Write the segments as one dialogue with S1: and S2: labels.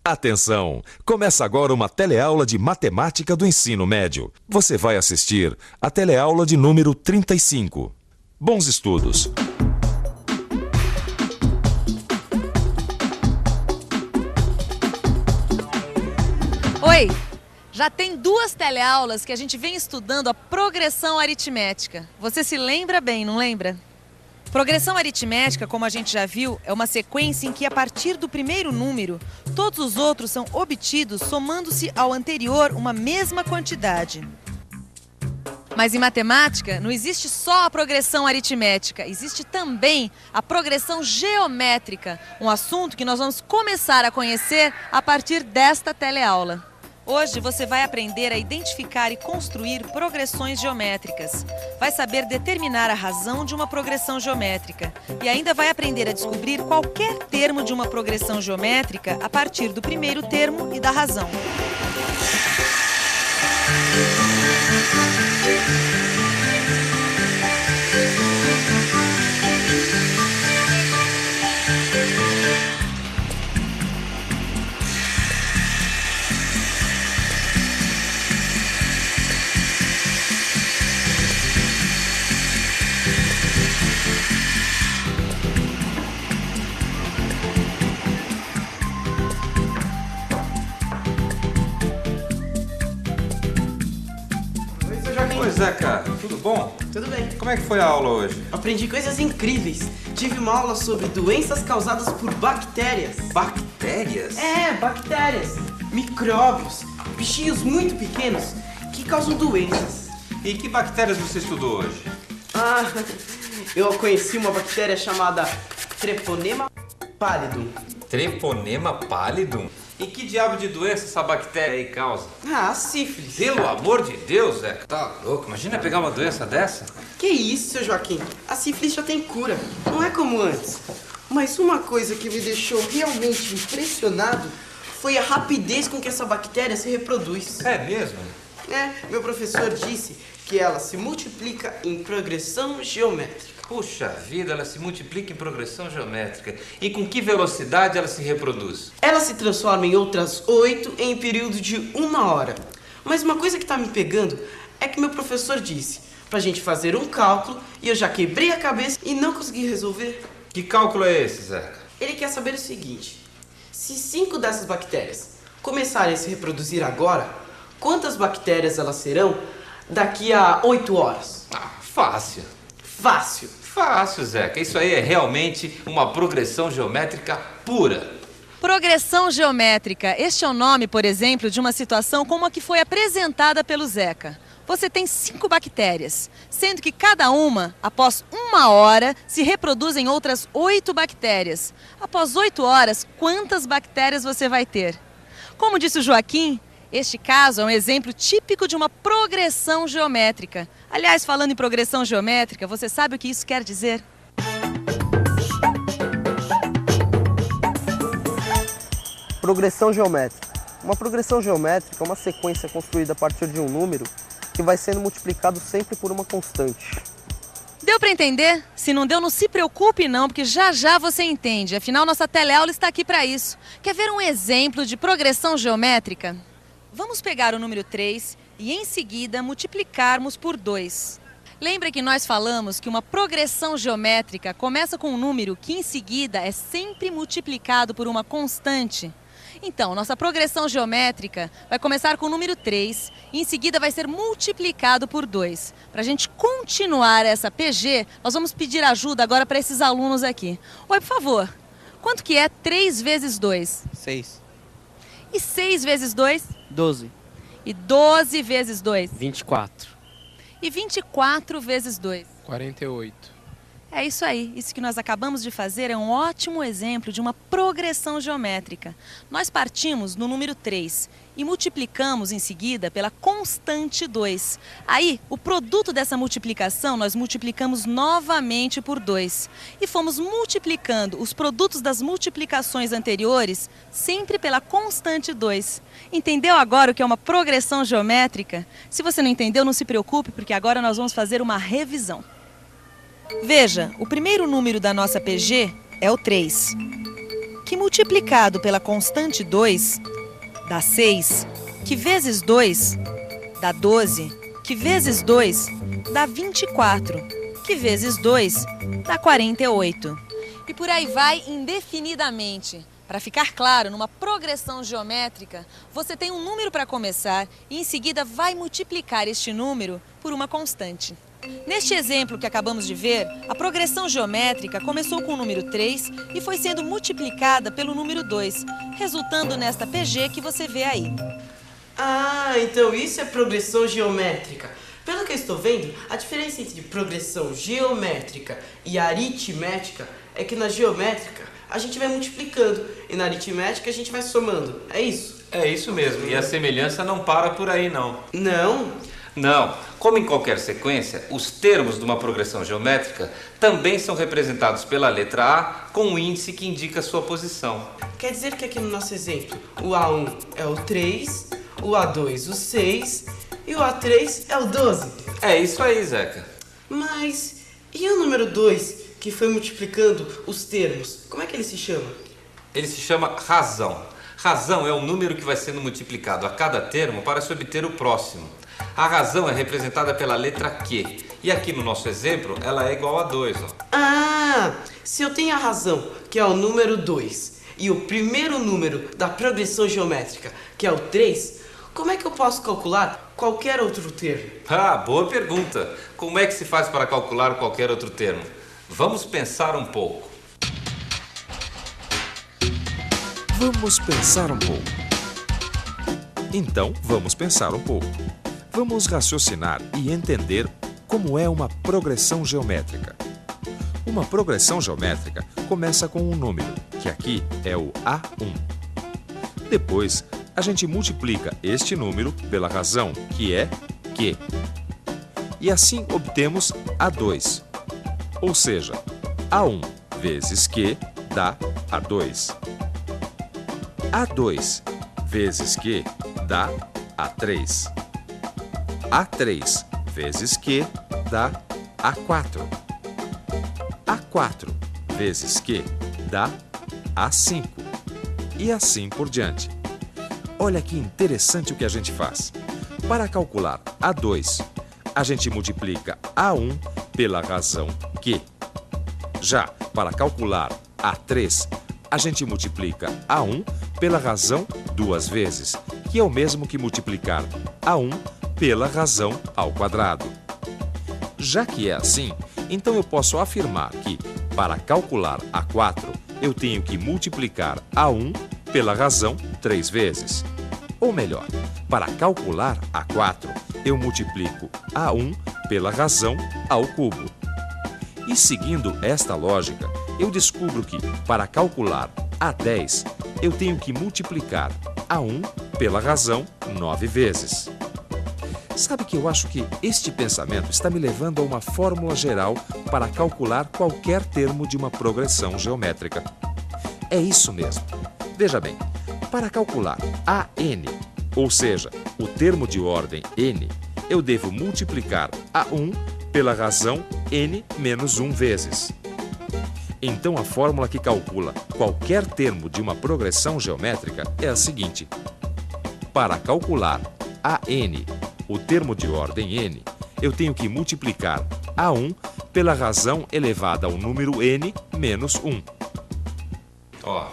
S1: Atenção! Começa agora uma teleaula de matemática do ensino médio. Você vai assistir a teleaula de número 35. Bons estudos!
S2: Oi! Já tem 2 teleaulas que a gente vem estudando a progressão aritmética. Você se lembra bem, não lembra? Progressão aritmética, como a gente já viu, é uma sequência em que, a partir do primeiro número, todos os outros são obtidos somando-se ao anterior uma mesma quantidade. Mas em matemática, não existe só a progressão aritmética, existe também a progressão geométrica, um assunto que nós vamos começar a conhecer a partir desta teleaula. Hoje você vai aprender a identificar e construir progressões geométricas. Vai saber determinar a razão de uma progressão geométrica. E ainda vai aprender a descobrir qualquer termo de uma progressão geométrica a partir do primeiro termo e da razão.
S3: Oi, Zeca, tudo bom?
S4: Tudo bem.
S3: Como é que foi a aula hoje?
S4: Aprendi coisas incríveis. Tive uma aula sobre doenças causadas por bactérias.
S3: Bactérias?
S4: Bactérias. Micróbios. Bichinhos muito pequenos que causam doenças.
S3: E que bactérias você estudou hoje?
S4: Eu conheci uma bactéria chamada Treponema pallidum.
S3: Treponema pallidum? E que diabo de doença essa bactéria aí causa?
S4: Sífilis.
S3: Pelo amor de Deus, Zeca. Tá louco? Imagina pegar uma doença dessa.
S4: Que isso, seu Joaquim? A sífilis já tem cura. Não é como antes. Mas uma coisa que me deixou realmente impressionado foi a rapidez com que essa bactéria se reproduz.
S3: É mesmo?
S4: Meu professor disse que ela se multiplica em progressão geométrica.
S3: Puxa vida, ela se multiplica em progressão geométrica. E com que velocidade ela se reproduz?
S4: Ela se transforma em outras 8 em período de 1 hora. Mas uma coisa que tá me pegando é que meu professor disse pra gente fazer um cálculo e eu já quebrei a cabeça e não consegui resolver.
S3: Que cálculo é esse, Zeca?
S4: Ele quer saber o seguinte: se 5 dessas bactérias começarem a se reproduzir agora, quantas bactérias elas serão daqui a 8 horas?
S3: Fácil.
S4: Fácil.
S3: Fácil, Zeca. Isso aí é realmente uma progressão geométrica pura.
S2: Progressão geométrica. Este é o nome, por exemplo, de uma situação como a que foi apresentada pelo Zeca. Você tem 5 bactérias, sendo que cada uma, após 1 hora, se reproduz em outras 8 bactérias. Após 8 horas, quantas bactérias você vai ter? Como disse o Joaquim, este caso é um exemplo típico de uma progressão geométrica. Aliás, falando em progressão geométrica, você sabe o que isso quer dizer?
S5: Progressão geométrica. Uma progressão geométrica é uma sequência construída a partir de um número que vai sendo multiplicado sempre por uma constante.
S2: Deu para entender? Se não deu, não se preocupe não, porque já já você entende. Afinal, nossa teleaula está aqui para isso. Quer ver um exemplo de progressão geométrica? Vamos pegar o número 3 e em seguida multiplicarmos por 2. Lembra que nós falamos que uma progressão geométrica começa com um número que em seguida é sempre multiplicado por uma constante? Então, nossa progressão geométrica vai começar com o número 3 e em seguida vai ser multiplicado por 2. Para a gente continuar essa PG, nós vamos pedir ajuda agora para esses alunos aqui. Oi, por favor, quanto que é 3 vezes 2?
S5: 6.
S2: E 6 vezes 2?
S5: 12.
S2: E 12 vezes 2?
S5: 24.
S2: E 24 vezes 2?
S6: 48.
S2: É isso aí. Isso que nós acabamos de fazer é um ótimo exemplo de uma progressão geométrica. Nós partimos no número 3 e multiplicamos em seguida pela constante 2. Aí, o produto dessa multiplicação, nós multiplicamos novamente por 2. E fomos multiplicando os produtos das multiplicações anteriores sempre pela constante 2. Entendeu agora o que é uma progressão geométrica? Se você não entendeu, não se preocupe, porque agora nós vamos fazer uma revisão. Veja, o primeiro número da nossa PG é o 3. que multiplicado pela constante 2 dá 6, que vezes 2 dá 12, que vezes 2 dá 24, que vezes 2 dá 48. E por aí vai indefinidamente. Para ficar claro, numa progressão geométrica, você tem um número para começar e em seguida vai multiplicar este número por uma constante. Neste exemplo que acabamos de ver, a progressão geométrica começou com o número 3 e foi sendo multiplicada pelo número 2, resultando nesta PG que você vê aí.
S4: Ah, então isso é progressão geométrica. Pelo que eu estou vendo, a diferença entre progressão geométrica e aritmética é que na geométrica a gente vai multiplicando e na aritmética a gente vai somando. É isso?
S3: É isso mesmo. E a semelhança não para por aí, não.
S4: Não?
S3: Não. Como em qualquer sequência, os termos de uma progressão geométrica também são representados pela letra A com o índice que indica a sua posição.
S4: Quer dizer que aqui no nosso exemplo, o A1 é o 3, o A2 o 6 e o A3 é o 12.
S3: É isso aí, Zeca.
S4: Mas e o número 2, que foi multiplicando os termos? Como é que ele se chama?
S3: Ele se chama razão. Razão é o número que vai sendo multiplicado a cada termo para se obter o próximo. A razão é representada pela letra Q. E aqui no nosso exemplo, ela é igual a 2. Ó.
S4: Ah, se eu tenho a razão, que é o número 2, e o primeiro número da progressão geométrica, que é o 3, como é que eu posso calcular qualquer outro termo?
S3: Ah, boa pergunta. Como é que se faz para calcular qualquer outro termo? Vamos pensar um pouco.
S1: Vamos pensar um pouco. Então, vamos pensar um pouco. Vamos raciocinar e entender como é uma progressão geométrica. Uma progressão geométrica começa com um número, que aqui é o A1. Depois, a gente multiplica este número pela razão, que é Q. E assim obtemos A2. Ou seja, A1 vezes Q dá A2. A2 vezes Q dá A3. A3 vezes Q dá A4. A4 vezes Q dá A5. E assim por diante. Olha que interessante o que a gente faz. Para calcular A2, a gente multiplica A1 pela razão Q. Já para calcular A3, a gente multiplica A1 pela razão 2 vezes, que é o mesmo que multiplicar A1 pela razão ao quadrado. Já que é assim, então eu posso afirmar que, para calcular A4, eu tenho que multiplicar A1 pela razão 3 vezes. Ou melhor, para calcular A4, eu multiplico A1 pela razão ao cubo. E seguindo esta lógica, eu descubro que, para calcular A10, eu tenho que multiplicar A1 pela razão 9 vezes. Sabe que eu acho que este pensamento está me levando a uma fórmula geral para calcular qualquer termo de uma progressão geométrica. É isso mesmo. Veja bem, para calcular AN, ou seja, o termo de ordem n, eu devo multiplicar A1 pela razão n menos 1 vezes. Então a fórmula que calcula qualquer termo de uma progressão geométrica é a seguinte. Para calcular AN, o termo de ordem n, eu tenho que multiplicar A1 pela razão elevada ao número n menos 1.
S3: Ó,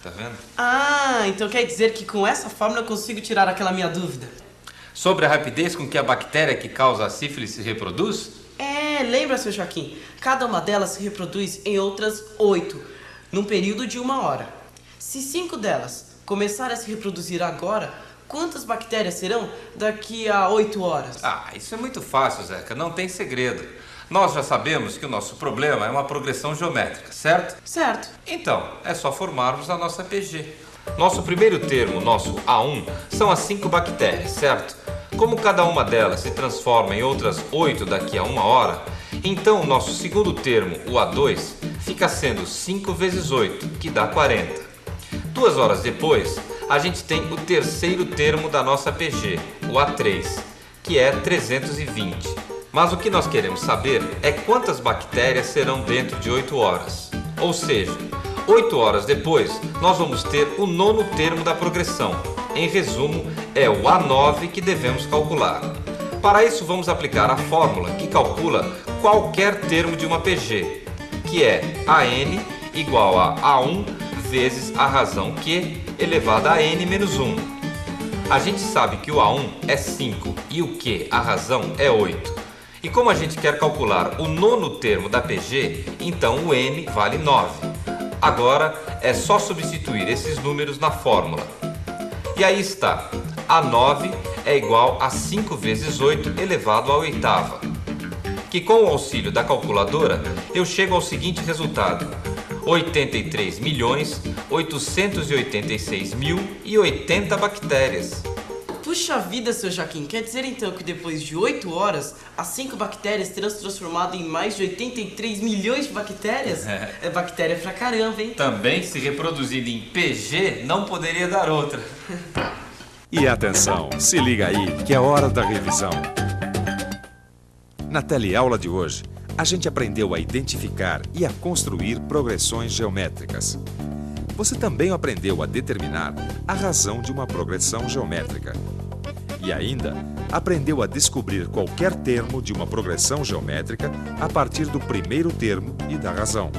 S3: tá vendo?
S4: Ah, então quer dizer que com essa fórmula eu consigo tirar aquela minha dúvida.
S3: Sobre a rapidez com que a bactéria que causa a sífilis se reproduz?
S4: Lembra, seu Joaquim? Cada uma delas se reproduz em outras 8, num período de 1 hora. Se 5 delas começarem a se reproduzir agora, quantas bactérias serão daqui a 8 horas?
S3: Ah, isso é muito fácil, Zeca, não tem segredo. Nós já sabemos que o nosso problema é uma progressão geométrica, certo?
S4: Certo.
S3: Então, é só formarmos a nossa PG. Nosso primeiro termo, nosso A1, são as 5 bactérias, certo? Como cada uma delas se transforma em outras 8 daqui a 1 hora, então o nosso segundo termo, o A2, fica sendo 5 vezes 8, que dá 40. 2 horas depois, a gente tem o terceiro termo da nossa PG, o A3, que é 320. Mas o que nós queremos saber é quantas bactérias serão dentro de 8 horas. Ou seja, 8 horas depois, nós vamos ter o 9º termo da progressão. Em resumo, é o A9 que devemos calcular. Para isso, vamos aplicar a fórmula que calcula qualquer termo de uma PG, que é AN igual a A1 vezes a razão Q elevado a N menos 1. A gente sabe que o A1 é 5 e o Q, a razão, é 8. E como a gente quer calcular o 9º termo da PG, então o N vale 9. Agora é só substituir esses números na fórmula. E aí está, A9 é igual a 5 vezes 8 elevado à oitava. Que com o auxílio da calculadora, eu chego ao seguinte resultado: 83.886.080 bactérias.
S4: Puxa vida, seu Jaquim, quer dizer então que depois de 8 horas, as 5 bactérias terão se transformado em mais de 83 milhões de bactérias? É bactéria pra caramba, hein?
S3: Também, se reproduzido em PG, não poderia dar outra.
S1: E atenção, se liga aí que é hora da revisão. Na teleaula de hoje, a gente aprendeu a identificar e a construir progressões geométricas. Você também aprendeu a determinar a razão de uma progressão geométrica. E ainda aprendeu a descobrir qualquer termo de uma progressão geométrica a partir do primeiro termo e da razão.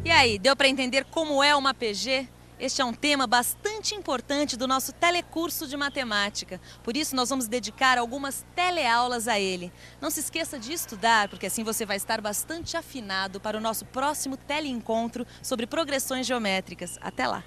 S2: E aí, deu para entender como é uma PG? Este é um tema bastante importante do nosso telecurso de matemática. Por isso, nós vamos dedicar algumas teleaulas a ele. Não se esqueça de estudar, porque assim você vai estar bastante afinado para o nosso próximo teleencontro sobre progressões geométricas. Até lá!